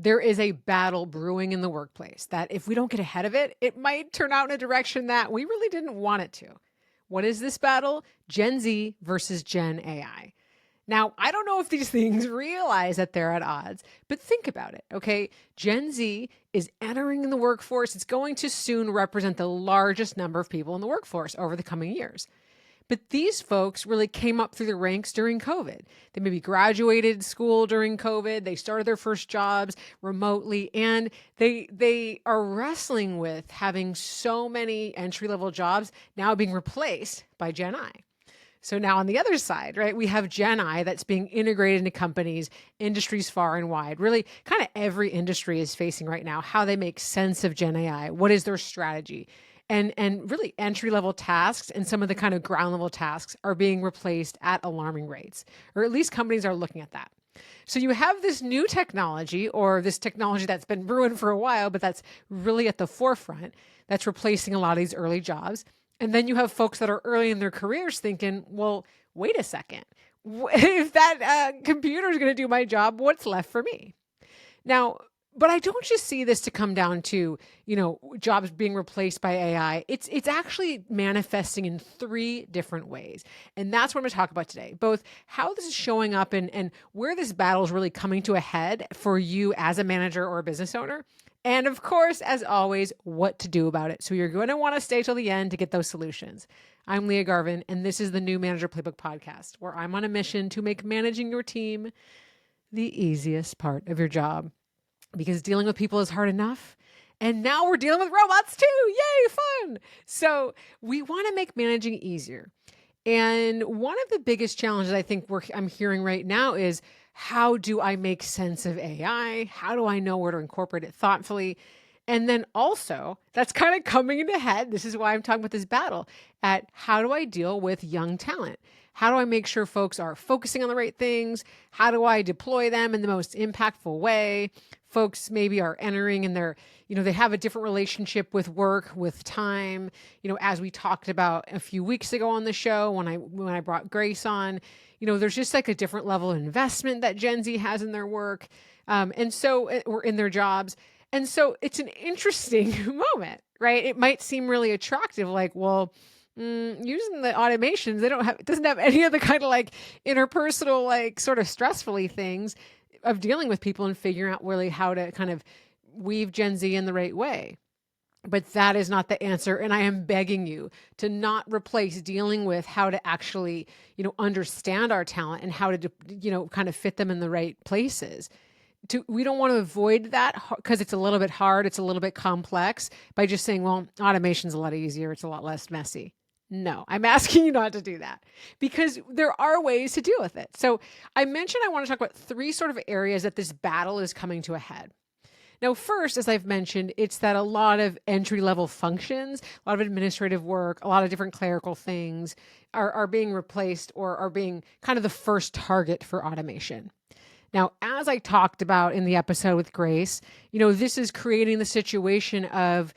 there is a battle brewing in the workplace that if we don't get ahead of it, it might turn out in a direction that we really didn't want it to. What is this battle? Gen Z versus Gen AI. Now, I don't know if these things realize that they're at odds, but think about it, okay? Gen Z is entering the workforce. It's going to soon represent the largest number of people in the workforce over the coming years. But these folks really came up through the ranks during COVID. They maybe graduated school during COVID. They started their first jobs remotely, and they are wrestling with having so many entry-level jobs now being replaced by Gen I. So now on the other side, right, we have Gen I that's being integrated into companies, industries far and wide. Really, kind of every industry is facing right now how they make sense of Gen AI. What is their strategy? And really entry-level tasks and some of the kind of ground-level tasks are being replaced at alarming rates, or at least companies are looking at that. So you have this new technology, or this technology that's been brewing for a while, but that's really at the forefront, that's replacing a lot of these early jobs. And then you have folks that are early in their careers thinking, well, wait a second. If that computer is going to do my job, what's left for me? Now, but I don't just see this to come down to, jobs being replaced by AI. It's actually manifesting in three different ways. And that's what I'm going to talk about today, both how this is showing up and where this battle is really coming to a head for you as a manager or a business owner. And of course, as always, what to do about it. So you're going to want to stay till the end to get those solutions. I'm Leah Garvin, and this is the New Manager Playbook podcast, where I'm on a mission to make managing your team the easiest part of your job. Because dealing with people is hard enough. And now we're dealing with robots too. Yay, fun. So we want to make managing easier. And one of the biggest challenges I think I'm hearing right now is, how do I make sense of AI? How do I know where to incorporate it thoughtfully? And then also, that's kind of coming into head. This is why I'm talking about this battle at how do I deal with young talent? How do I make sure folks are focusing on the right things? How do I deploy them in the most impactful way? Folks maybe are entering and they have a different relationship with work, with time. As we talked about a few weeks ago on the show, when I brought Grace on, there's just like a different level of investment that Gen Z has in their work. Or in their jobs. And so it's an interesting moment, right? It might seem really attractive, like, well, using the automations, it doesn't have any of the kind of like interpersonal, like sort of stressfully things of dealing with people and figuring out really how to kind of weave Gen Z in the right way. But that is not the answer. And I am begging you to not replace dealing with how to actually, understand our talent and how to, kind of fit them in the right places. We don't want to avoid that because it's a little bit hard. It's a little bit complex by just saying, well, automation's a lot easier. It's a lot less messy. No, I'm asking you not to do that because there are ways to deal with it. So I mentioned I want to talk about three sort of areas that this battle is coming to a head. Now, first, as I've mentioned, it's that a lot of entry-level functions, a lot of administrative work, a lot of different clerical things are being replaced or are being kind of the first target for automation. Now, as I talked about in the episode with Grace, this is creating the situation of,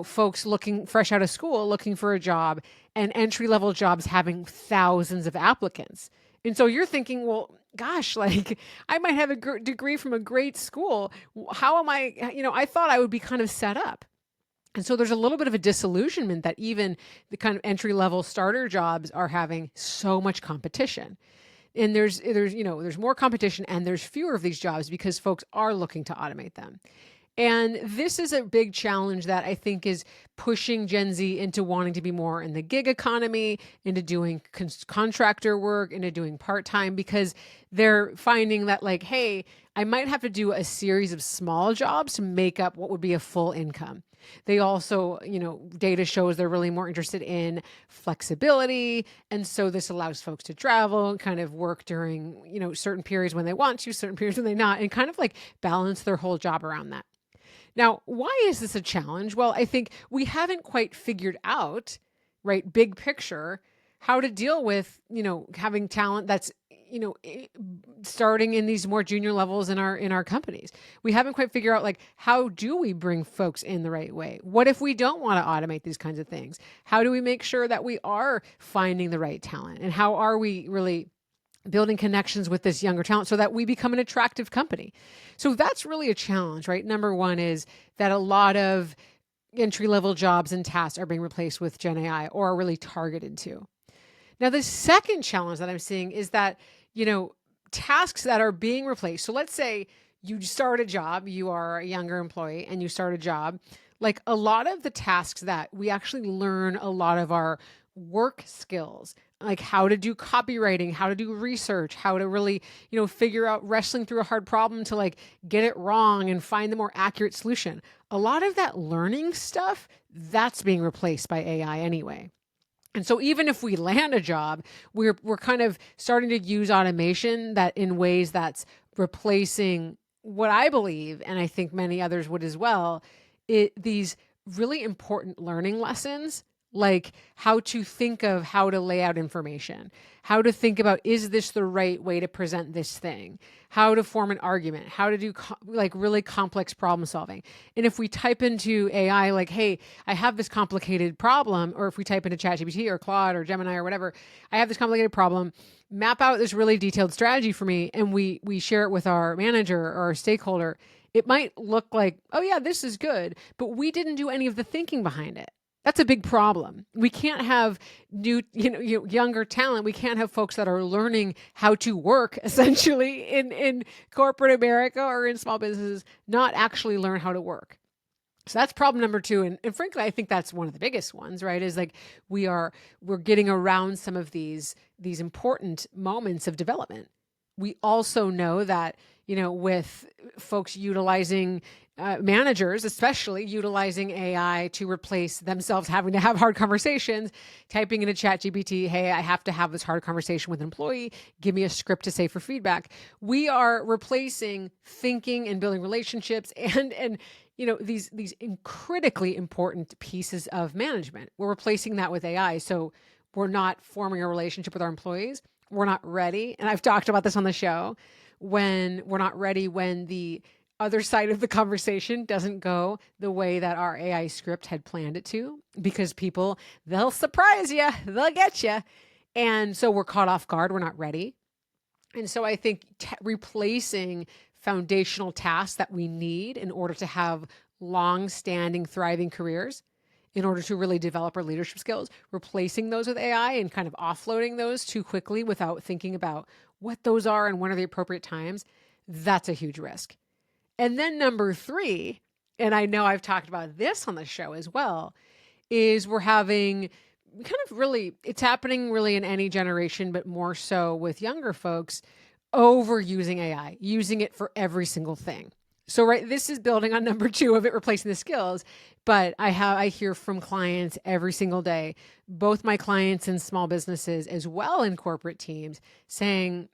folks looking fresh out of school, looking for a job, and entry-level jobs having thousands of applicants. And so you're thinking, well, gosh, like I might have a degree from a great school. How am I, I thought I would be kind of set up. And so there's a little bit of a disillusionment that even the kind of entry-level starter jobs are having so much competition. And there's more competition and there's fewer of these jobs because folks are looking to automate them. And this is a big challenge that I think is pushing Gen Z into wanting to be more in the gig economy, into doing contractor work, into doing part-time, because they're finding that like, hey, I might have to do a series of small jobs to make up what would be a full income. They also, data shows they're really more interested in flexibility. And so this allows folks to travel, kind of work during, certain periods when they want to, certain periods when they not, and kind of like balance their whole job around that. Now, why is this a challenge? Well, I think we haven't quite figured out, right, big picture, how to deal with, having talent that's, starting in these more junior levels in our companies. We haven't quite figured out like, how do we bring folks in the right way? What if we don't want to automate these kinds of things? How do we make sure that we are finding the right talent? And how are we really building connections with this younger talent so that we become an attractive company. So that's really a challenge, right? Number one is that a lot of entry-level jobs and tasks are being replaced with Gen AI or are really targeted to. Now, the second challenge that I'm seeing is that, tasks that are being replaced. So let's say you start a job, you are a younger employee and you start a job. Like a lot of the tasks that we actually learn a lot of our work skills, like how to do copywriting, how to do research, how to really, figure out wrestling through a hard problem to like get it wrong and find the more accurate solution. A lot of that learning stuff, that's being replaced by AI anyway. And so even if we land a job, we're kind of starting to use automation that in ways that's replacing what I believe, and I think many others would as well, these really important learning lessons, like how to think of how to lay out information, how to think about, is this the right way to present this thing, how to form an argument, how to do like really complex problem solving. And if we type into AI, like, hey, I have this complicated problem, or if we type into ChatGPT or Claude or Gemini or whatever, I have this complicated problem, map out this really detailed strategy for me, and we share it with our manager or our stakeholder, it might look like, oh yeah, this is good, but we didn't do any of the thinking behind it. That's a big problem. We can't have younger talent. We can't have folks that are learning how to work essentially in corporate America or in small businesses, not actually learn how to work. So that's problem number two. And frankly, I think that's one of the biggest ones, right? Is like we're getting around some of these important moments of development. We also know that, with folks utilizing managers, especially utilizing AI to replace themselves having to have hard conversations, typing into ChatGPT, hey, I have to have this hard conversation with an employee. Give me a script to say for feedback. We are replacing thinking and building relationships and these critically important pieces of management. We're replacing that with AI. So we're not forming a relationship with our employees. We're not ready. And I've talked about this on the show, when we're not ready, when the other side of the conversation doesn't go the way that our AI script had planned it to, because people, they'll surprise you, they'll get you. And so we're caught off guard. We're not ready. And so I think replacing foundational tasks that we need in order to have long-standing, thriving careers, in order to really develop our leadership skills, replacing those with AI and kind of offloading those too quickly without thinking about what those are and when are the appropriate times, that's a huge risk. And then number three, and I know I've talked about this on the show as well, is we're having kind of really, it's happening really in any generation, but more so with younger folks, overusing AI, using it for every single thing. So, right, this is building on number two of it, replacing the skills. But I hear from clients every single day, both my clients in small businesses as well in corporate teams, saying,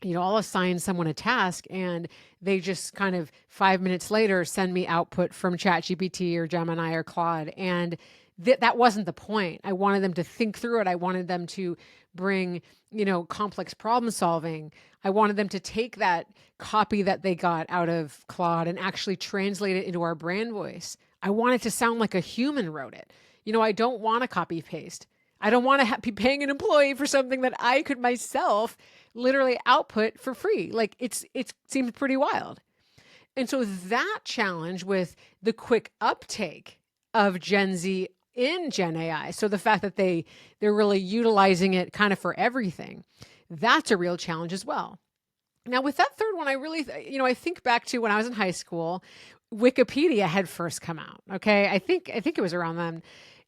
I'll assign someone a task and they just kind of 5 minutes later send me output from ChatGPT or Gemini or Claude. And that wasn't the point. I wanted them to think through it. I wanted them to bring, complex problem solving. I wanted them to take that copy that they got out of Claude and actually translate it into our brand voice. I want it to sound like a human wrote it. I don't want to copy paste. I don't want to be paying an employee for something that I could myself literally output for free. Like it seems pretty wild. And so that challenge with the quick uptake of Gen Z in Gen AI, so the fact that they're really utilizing it kind of for everything, that's a real challenge as well. Now with that third one, I really, I think back to when I was in high school, Wikipedia had first come out. Okay. I think it was around then.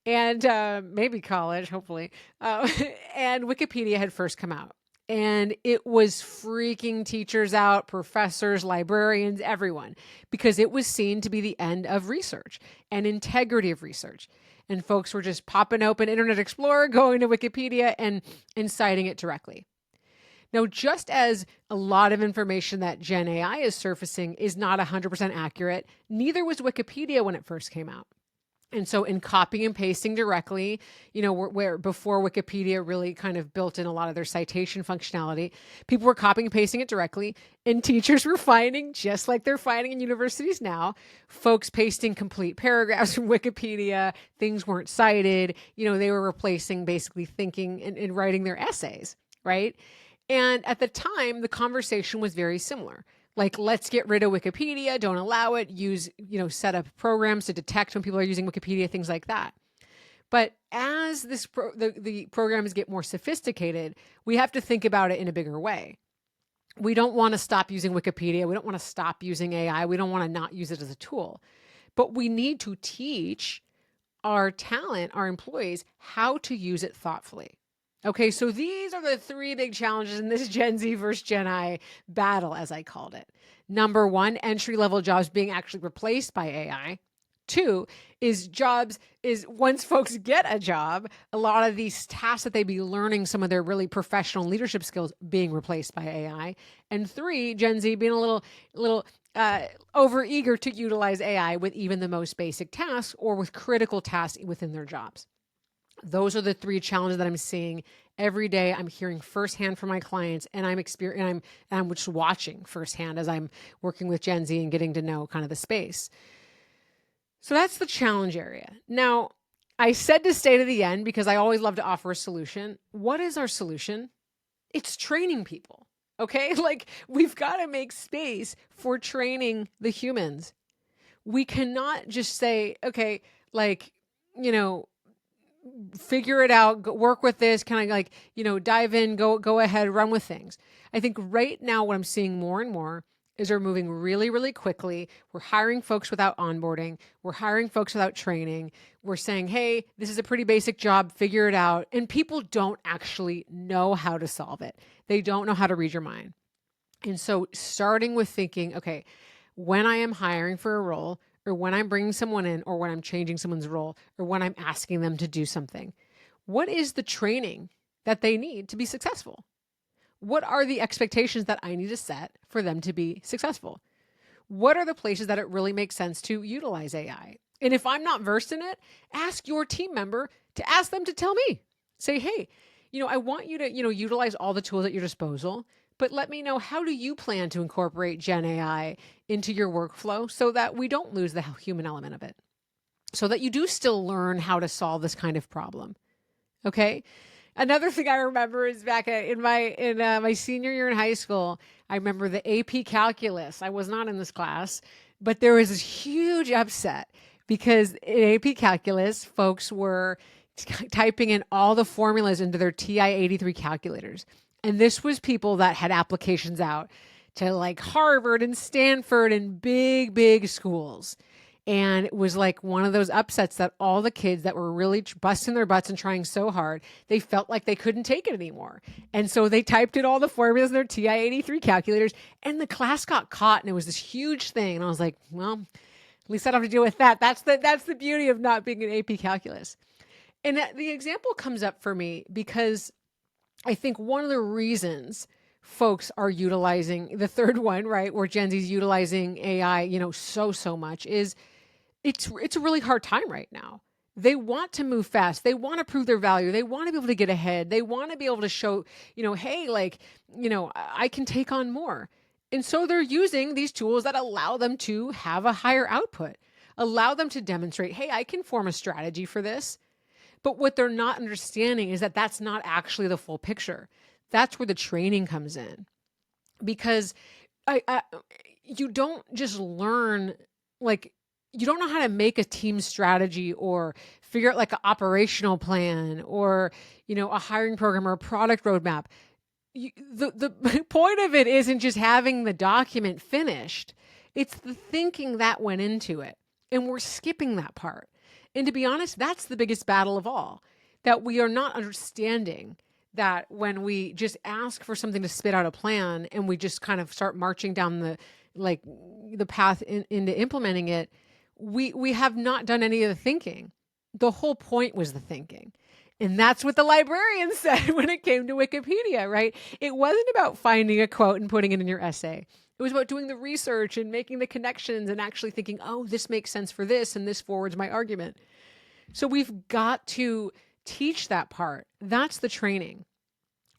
And maybe college, hopefully. And Wikipedia had first come out. And it was freaking teachers out, professors, librarians, everyone, because it was seen to be the end of research and integrity of research. And folks were just popping open Internet Explorer, going to Wikipedia and citing it directly. Now, just as a lot of information that Gen AI is surfacing is not 100% accurate, neither was Wikipedia when it first came out. And so in copying and pasting directly, where before Wikipedia really kind of built in a lot of their citation functionality, people were copying and pasting it directly, and teachers were finding, just like they're finding in universities now, folks pasting complete paragraphs from Wikipedia, things weren't cited, they were replacing basically thinking and writing their essays, right? And at the time, the conversation was very similar. Like, let's get rid of Wikipedia, don't allow it, use, set up programs to detect when people are using Wikipedia, things like that. But as the programs get more sophisticated, we have to think about it in a bigger way. We don't want to stop using Wikipedia. We don't want to stop using AI. We don't want to not use it as a tool. But we need to teach our talent, our employees, how to use it thoughtfully. Okay, so these are the three big challenges in this Gen Z versus Gen I battle, as I called it. Number one, entry-level jobs being actually replaced by AI. Two is once folks get a job, a lot of these tasks that they be learning, some of their really professional leadership skills being replaced by AI. And three, Gen Z being a little over eager to utilize AI with even the most basic tasks or with critical tasks within their jobs. Those are the three challenges that I'm seeing every day. I'm hearing firsthand from my clients, and I'm just watching firsthand as I'm working with Gen Z and getting to know kind of the space. So that's the challenge area. Now, I said to stay to the end because I always love to offer a solution. What is our solution? It's training people. Okay? Like, we've got to make space for training the humans. We cannot just say, okay, figure it out, work with this, kind of dive in, go ahead, run with things. I think right now what I'm seeing more and more is we're moving really, really quickly. We're hiring folks without onboarding. We're hiring folks without training. We're saying, hey, this is a pretty basic job, figure it out. And people don't actually know how to solve it. They don't know how to read your mind. And so starting with thinking, okay, when I am hiring for a role, or when I'm bringing someone in, or when I'm changing someone's role, or when I'm asking them to do something, what is the training that they need to be successful? What are the expectations that I need to set for them to be successful? What are the places that it really makes sense to utilize AI? And if I'm not versed in it, ask your team member to ask them to tell me. Say, hey, I want you to, utilize all the tools at your disposal, but let me know, how do you plan to incorporate Gen AI into your workflow so that we don't lose the human element of it? So that you do still learn how to solve this kind of problem. Okay? Another thing I remember is back in my senior year in high school, I remember the AP calculus. I was not in this class, but there was this huge upset because in AP calculus, folks were typing in all the formulas into their TI-83 calculators. And this was people that had applications out to like Harvard and Stanford and big, big schools. And it was like one of those upsets that all the kids that were really busting their butts and trying so hard, they felt like they couldn't take it anymore. And so they typed in all the formulas in their TI-83 calculators, and the class got caught, and it was this huge thing. And I was like, well, at least I don't have to deal with that. That's the beauty of not being an AP calculus. And the example comes up for me because I think one of the reasons folks are utilizing the third one, right, where Gen Z is utilizing AI, so much, is it's a really hard time right now. They want to move fast. They want to prove their value. They want to be able to get ahead. They want to be able to show, hey, I can take on more. And so they're using these tools that allow them to have a higher output, allow them to demonstrate, hey, I can form a strategy for this. But what they're not understanding is that that's not actually the full picture. That's where the training comes in. Because you don't just learn, you don't know how to make a team strategy or figure out an operational plan or, a hiring program or a product roadmap. The point of it isn't just having the document finished. It's the thinking that went into it. And we're skipping that part. And to be honest, that's the biggest battle of all, that we are not understanding that when we just ask for something to spit out a plan and we just kind of start marching down the path into implementing it, we have not done any of the thinking. The whole point was the thinking. And that's what the librarian said when it came to Wikipedia, right? It wasn't about finding a quote and putting it in your essay. It was about doing the research and making the connections and actually thinking, oh, this makes sense for this and this forwards my argument. So we've got to teach that part. That's the training.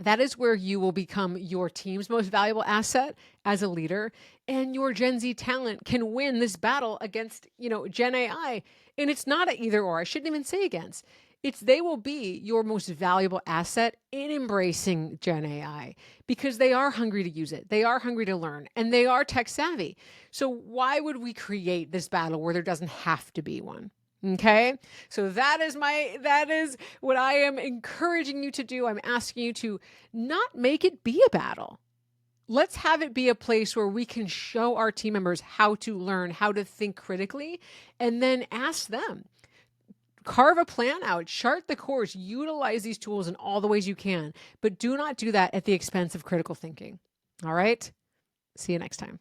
That is where you will become your team's most valuable asset as a leader, and your Gen Z talent can win this battle against, Gen AI. And it's not an either or. I shouldn't even say against. They will be your most valuable asset in embracing Gen AI because they are hungry to use it. They are hungry to learn and they are tech savvy. So why would we create this battle where there doesn't have to be one? Okay. So that is what I am encouraging you to do. I'm asking you to not make it be a battle. Let's have it be a place where we can show our team members how to learn, how to think critically, and then ask them. Carve a plan out, chart the course, utilize these tools in all the ways you can, but do not do that at the expense of critical thinking. All right? See you next time.